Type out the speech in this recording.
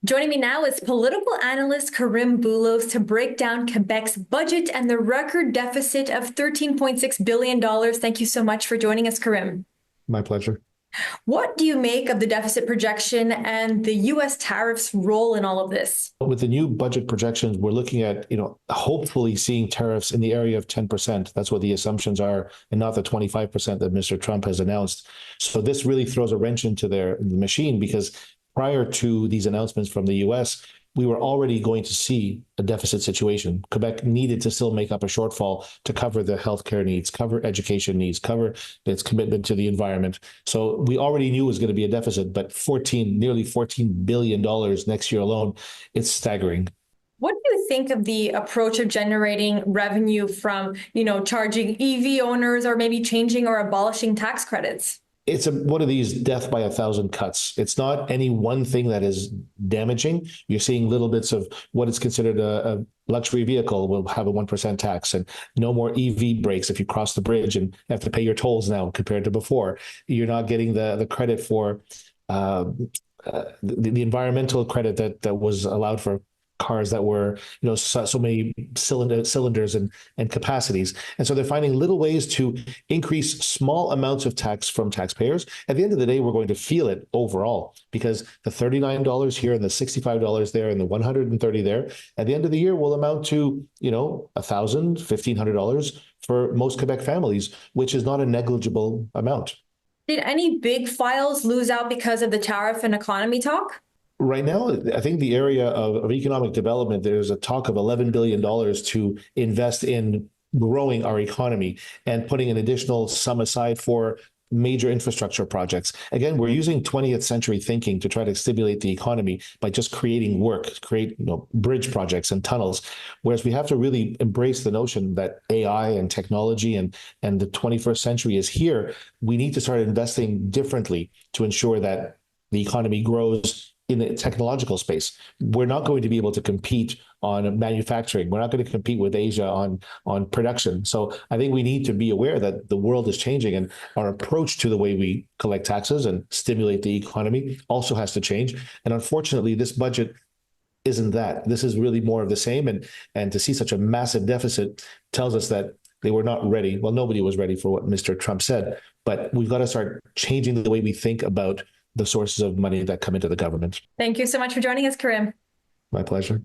Joining me now is political analyst Karim Boulos to break down Quebec's budget and the record deficit of $13.6 billion. Thank you so much for joining us, Karim. My pleasure. What do you make of the deficit projection and the U.S. tariffs role in all of this? With the new budget projections, we're looking at, hopefully seeing tariffs in the area of 10%. That's what the assumptions are, and not the 25% that Mr. Trump has announced. So this really throws a wrench into the machine because prior to these announcements from the US, we were already going to see a deficit situation. Quebec needed to still make up a shortfall to cover the healthcare needs, cover education needs, cover its commitment to the environment. So we already knew it was going to be a deficit, but nearly $14 billion next year alone, it's staggering. What do you think of the approach of generating revenue from, charging EV owners or maybe changing or abolishing tax credits? It's one of these death by a thousand cuts. It's not any one thing that is damaging. You're seeing little bits of what is considered a luxury vehicle will have a 1% tax, and no more EV breaks if you cross the bridge and have to pay your tolls now compared to before. You're not getting the credit for uh, the environmental credit that was allowed for cars that were, so many cylinders and capacities. And so they're finding little ways to increase small amounts of tax from taxpayers. At the end of the day, we're going to feel it overall because the $39 here and the $65 there and the $130 there, at the end of the year will amount to, $1,000, $1,500 for most Quebec families, which is not a negligible amount. Did any big files lose out because of the tariff and economy talk? Right now, I think the area of economic development, there's a talk of $11 billion to invest in growing our economy and putting an additional sum aside for major infrastructure projects. Again, we're using 20th century thinking to try to stimulate the economy by just creating work, create bridge projects and tunnels. Whereas we have to really embrace the notion that AI and technology and the 21st century is here. We need to start investing differently to ensure that the economy grows in the technological space. We're not going to be able to compete on manufacturing. We're not going to compete with Asia on production. So I think we need to be aware that the world is changing and our approach to the way we collect taxes and stimulate the economy also has to change. And unfortunately, this budget isn't that. This is really more of the same. And to see such a massive deficit tells us that they were not ready. Well, nobody was ready for what Mr. Trump said, but we've got to start changing the way we think about the sources of money that come into the government. Thank you so much for joining us, Karim. My pleasure.